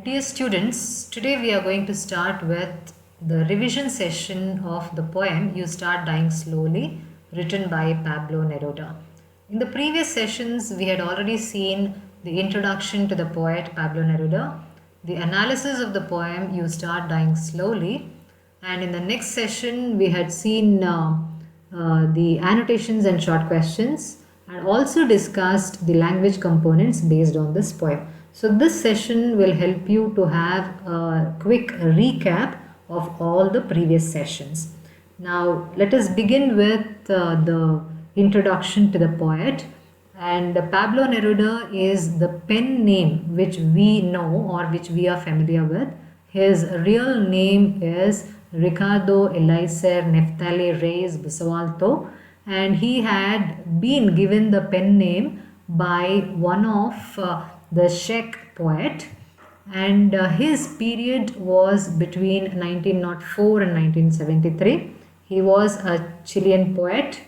Dear students, today we are going to start with the revision session of the poem You Start Dying Slowly, written by Pablo Neruda. In the previous sessions, we had already seen the introduction to the poet Pablo Neruda, the analysis of the poem You Start Dying Slowly, and in the next session, we had seen the annotations and short questions and also discussed the language components based on this poem. So this session will help you to have a quick recap of all the previous sessions. Now let us begin with the introduction to the poet. And Pablo Neruda is the pen name which we know or which we are familiar with. His real name is Ricardo Eliezer Neftali Reis Busavalto, and he had been given the pen name by one of the Czech poet, and his period was between 1904 and 1973. He was a Chilean poet,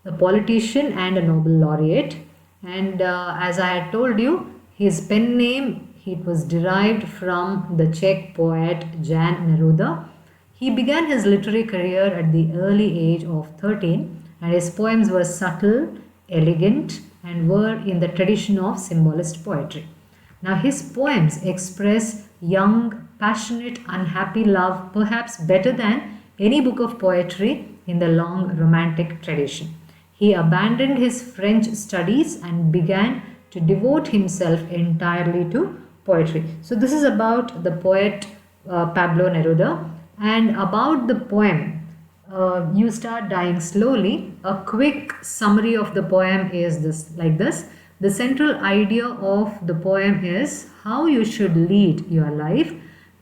a politician and a Nobel laureate, and as I had told you, his pen name it was derived from the Czech poet Jan Neruda. He began his literary career at the early age of 13, and his poems were subtle, elegant, and were in the tradition of symbolist poetry. Now, his poems express young, passionate, unhappy love perhaps better than any book of poetry in the long romantic tradition. He abandoned his French studies and began to devote himself entirely to poetry. So, this is about the poet Pablo Neruda, and about the poem You Start Dying Slowly. A quick summary of the poem is this. The central idea of the poem is how you should lead your life.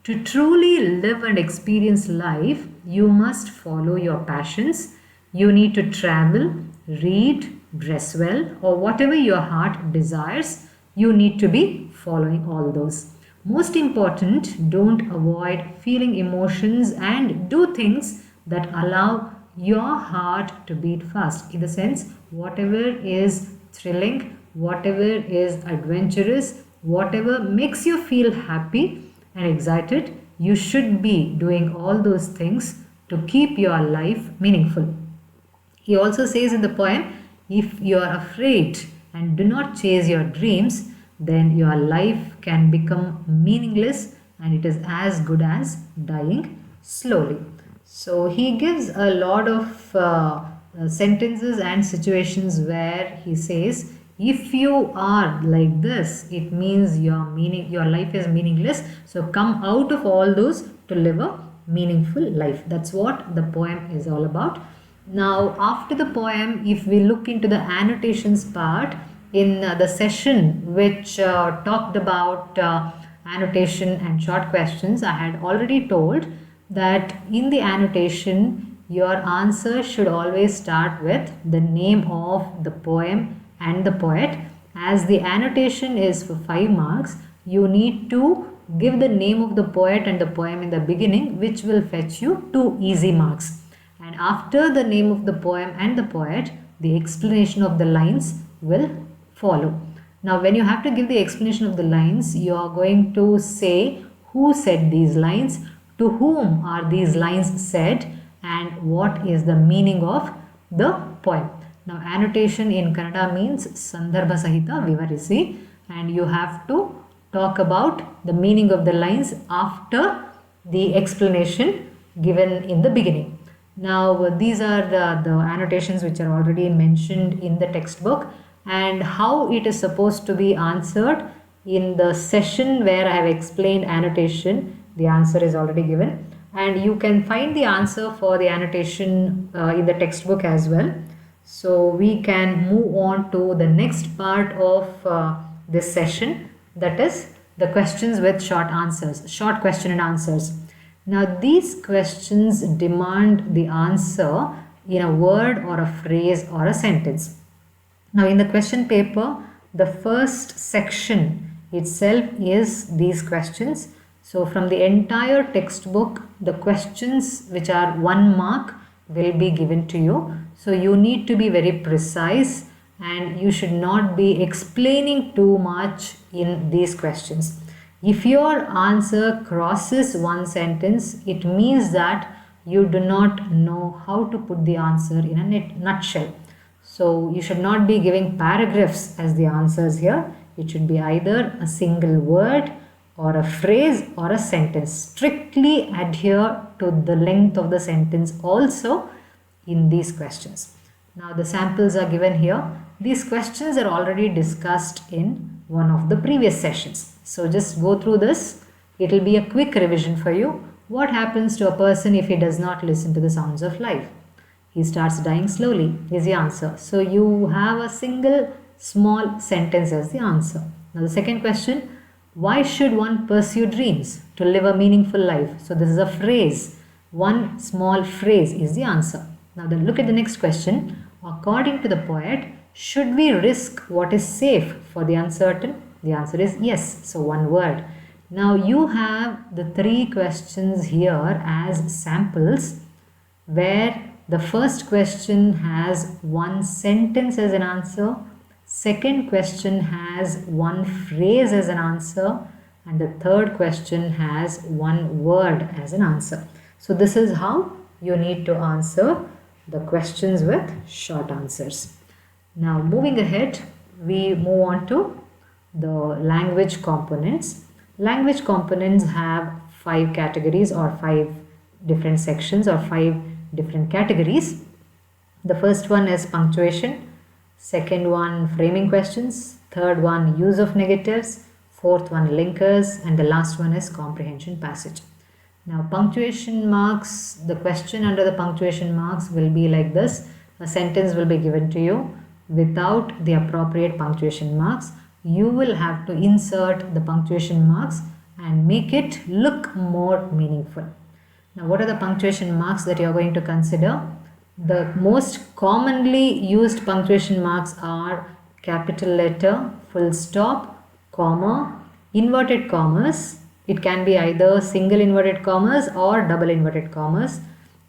To truly live and experience life, you must follow your passions. You need to travel, read, dress well, or whatever your heart desires. You need to be following all those. Most important, don't avoid feeling emotions and do things that allow your heart to beat fast. In the sense, whatever is thrilling, whatever is adventurous, whatever makes you feel happy and excited, you should be doing all those things to keep your life meaningful. He also says in the poem, if you are afraid and do not chase your dreams, then your life can become meaningless and it is as good as dying slowly. So he gives a lot of sentences and situations where he says, if you are like this, it means your life is meaningless. So come out of all those to live a meaningful life. That's what the poem is all about. Now, after the poem, if we look into the annotations part, in the session which talked about annotation and short questions, I had already told that in the annotation, your answer should always start with the name of the poem and the poet. As the annotation is for 5 marks, you need to give the name of the poet and the poem in the beginning, which will fetch you 2 easy marks. And after the name of the poem and the poet, the explanation of the lines will follow. Now, when you have to give the explanation of the lines, you are going to say who said these lines, to whom are these lines said, and what is the meaning of the poem. Now, annotation in Kannada means Sandarbha Sahita Vivarisi, and you have to talk about the meaning of the lines after the explanation given in the beginning. Now, these are the annotations which are already mentioned in the textbook, and how it is supposed to be answered in the session where I have explained annotation. The answer is already given, and you can find the answer for the annotation in the textbook as well. So we can move on to the next part of this session, that is the questions with short answers, short question and answers. Now, these questions demand the answer in a word or a phrase or a sentence. Now, in the question paper, the first section itself is these questions. So, from the entire textbook, the questions which are 1 mark will be given to you. So, you need to be very precise and you should not be explaining too much in these questions. If your answer crosses one sentence, it means that you do not know how to put the answer in a nutshell. So you should not be giving paragraphs as the answers here. It should be either a single word or a phrase or a sentence. Strictly adhere to the length of the sentence also in these questions. Now the samples are given here. These questions are already discussed in one of the previous sessions. So just go through this. It will be a quick revision for you. What happens to a person if he does not listen to the sounds of life? He starts dying slowly is the answer. So you have a single small sentence as the answer. Now the second question, why should one pursue dreams to live a meaningful life? So this is a phrase. One small phrase is the answer. Now then look at the next question. According to the poet, should we risk what is safe for the uncertain? The answer is yes. So one word. Now you have the three questions here as samples where the first question has one sentence as an answer, second question has one phrase as an answer, and the third question has one word as an answer. So this is how you need to answer the questions with short answers. Now moving ahead, we move on to the language components. Language components have 5 categories or 5 different sections or 5 different categories. The first one is punctuation, second one framing questions, third one use of negatives, fourth one linkers, and the last one is comprehension passage. Now punctuation marks, the question under the punctuation marks will be like this. A sentence will be given to you without the appropriate punctuation marks. You will have to insert the punctuation marks and make it look more meaningful. Now what are the punctuation marks that you are going to consider? The most commonly used punctuation marks are capital letter, full stop, comma, inverted commas. It can be either single inverted commas or double inverted commas,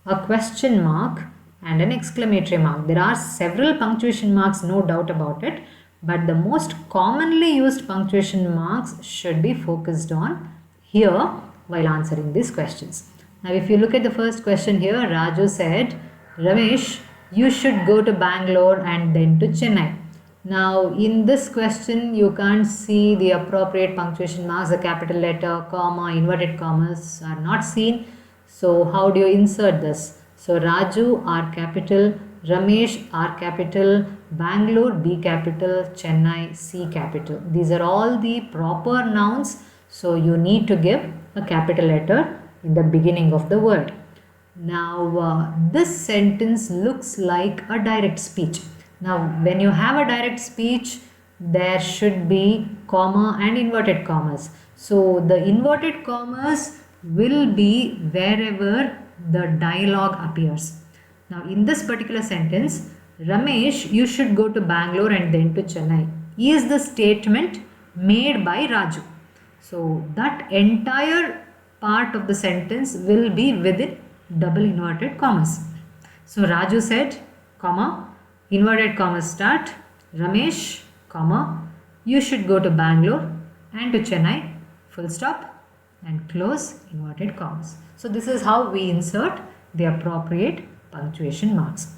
a question mark and an exclamatory mark. There are several punctuation marks, no doubt about it, but the most commonly used punctuation marks should be focused on here while answering these questions. Now if you look at the first question here, Raju said, Ramesh, you should go to Bangalore and then to Chennai. Now in this question you can't see the appropriate punctuation marks, the capital letter, comma, inverted commas are not seen. So how do you insert this? So Raju R capital, Ramesh R capital, Bangalore B capital, Chennai C capital. These are all the proper nouns. So you need to give a capital letter in the beginning of the word. Now this sentence looks like a direct speech. Now when you have a direct speech, there should be comma and inverted commas. So the inverted commas will be wherever the dialogue appears. Now in this particular sentence, Ramesh, you should go to Bangalore and then to Chennai is the statement made by Raju. So that entire part of the sentence will be within double inverted commas. So Raju said, comma, inverted commas start, Ramesh, comma, you should go to Bangalore and to Chennai, full stop, and close inverted commas. So this is how we insert the appropriate punctuation marks.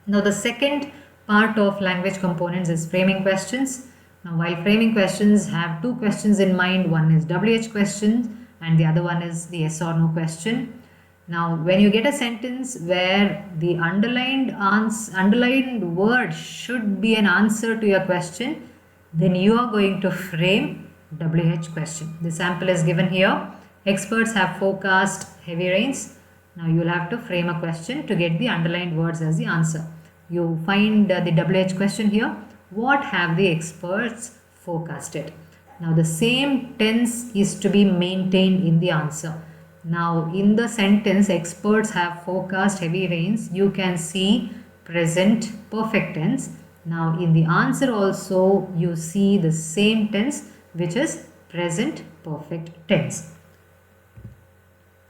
Now the second part of language components is framing questions. Now while framing questions have 2 questions in mind, one is WH question and the other one is the yes or no question. Now when you get a sentence where the underlined word should be an answer to your question, then you are going to frame WH question. The sample is given here. Experts have forecast heavy rains. Now you will have to frame a question to get the underlined words as the answer. You find the WH question here. What have the experts forecasted? Now the same tense is to be maintained in the answer. Now in the sentence, experts have forecast heavy rains, you can see present perfect tense. Now in the answer also you see the same tense, which is present perfect tense.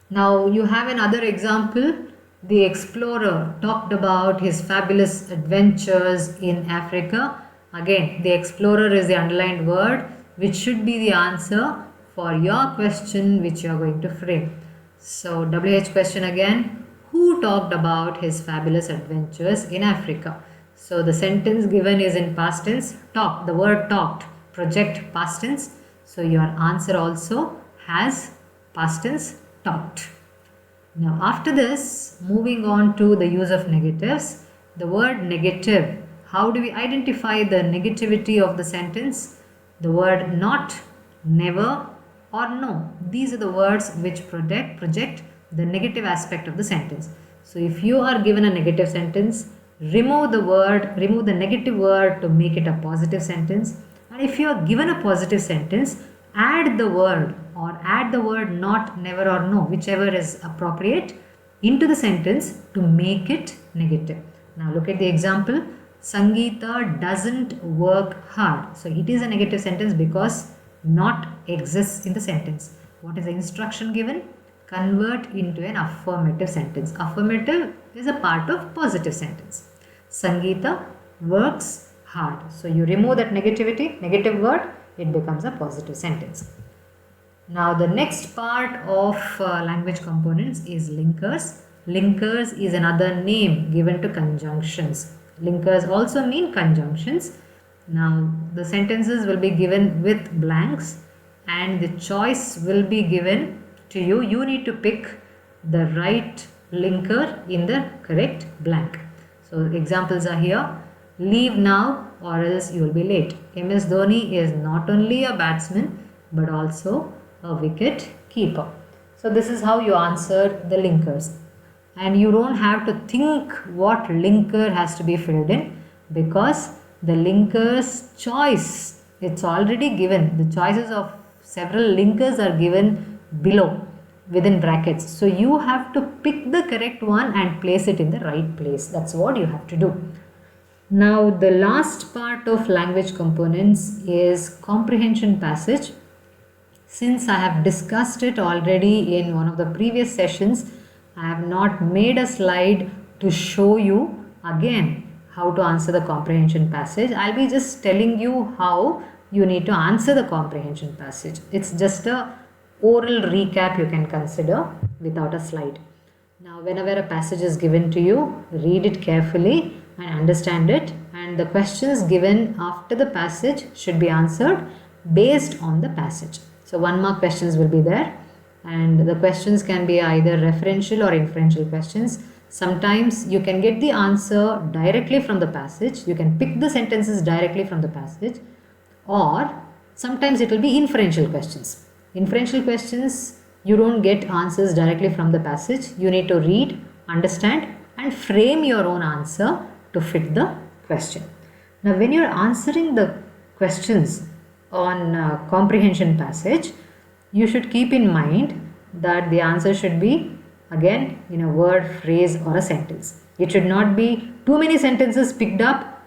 Now you have another example. The explorer talked about his fabulous adventures in Africa. Again, the explorer is the underlined word, which should be the answer for your question which you are going to frame. So WH question again, who talked about his fabulous adventures in Africa? So the sentence given is in past tense, talk, the word talked, project past tense. So your answer also has past tense, talked. Now after this, moving on to the use of negatives, the word negative, how do we identify the negativity of the sentence? The word not, never or no. These are the words which project the negative aspect of the sentence. So if you are given a negative sentence, remove the negative word to make it a positive sentence. And if you are given a positive sentence, add the word not, never or no, whichever is appropriate, into the sentence to make it negative. Now look at the example. Sangeeta doesn't work hard. So it is a negative sentence because not exists in the sentence. What is the instruction given? Convert into an affirmative sentence. Affirmative is a part of positive sentence. Sangeeta works hard. So you remove that negative word, it becomes a positive sentence. Now the next part of language components is linkers. Linkers is another name given to conjunctions. Linkers also mean conjunctions. Now the sentences will be given with blanks and the choice will be given to you. You need to pick the right linker in the correct blank. So examples are here. Leave now or else you will be late. MS Dhoni is not only a batsman but also a wicket keeper. So this is how you answer the linkers. And you don't have to think what linker has to be filled in because the linker's choice, it's already given. The choices of several linkers are given below within brackets. So you have to pick the correct one and place it in the right place. That's what you have to do. Now the last part of language components is comprehension passage. Since I have discussed it already in one of the previous sessions, I have not made a slide to show you again how to answer the comprehension passage. I'll be just telling you how you need to answer the comprehension passage. It's just a oral recap you can consider without a slide. Now whenever a passage is given to you, read it carefully and understand it, and the questions given after the passage should be answered based on the passage. So 1 mark questions will be there, and the questions can be either referential or inferential questions. Sometimes you can get the answer directly from the passage, you can pick the sentences directly from the passage, or sometimes it will be inferential questions. Inferential questions, you don't get answers directly from the passage, you need to read, understand and frame your own answer to fit the question. Now when you are answering the questions on comprehension passage, you should keep in mind that the answer should be again in a word, phrase or a sentence. It should not be too many sentences picked up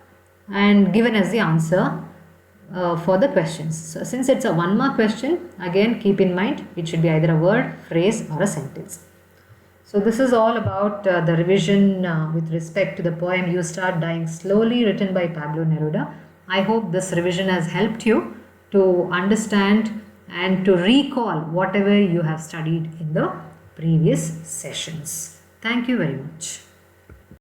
and given as the answer for the questions. So since it's a 1 mark question, again keep in mind it should be either a word, phrase or a sentence. So this is all about the revision with respect to the poem You Start Dying Slowly, written by Pablo Neruda. I hope this revision has helped you to understand and to recall whatever you have studied in the previous sessions. Thank you very much.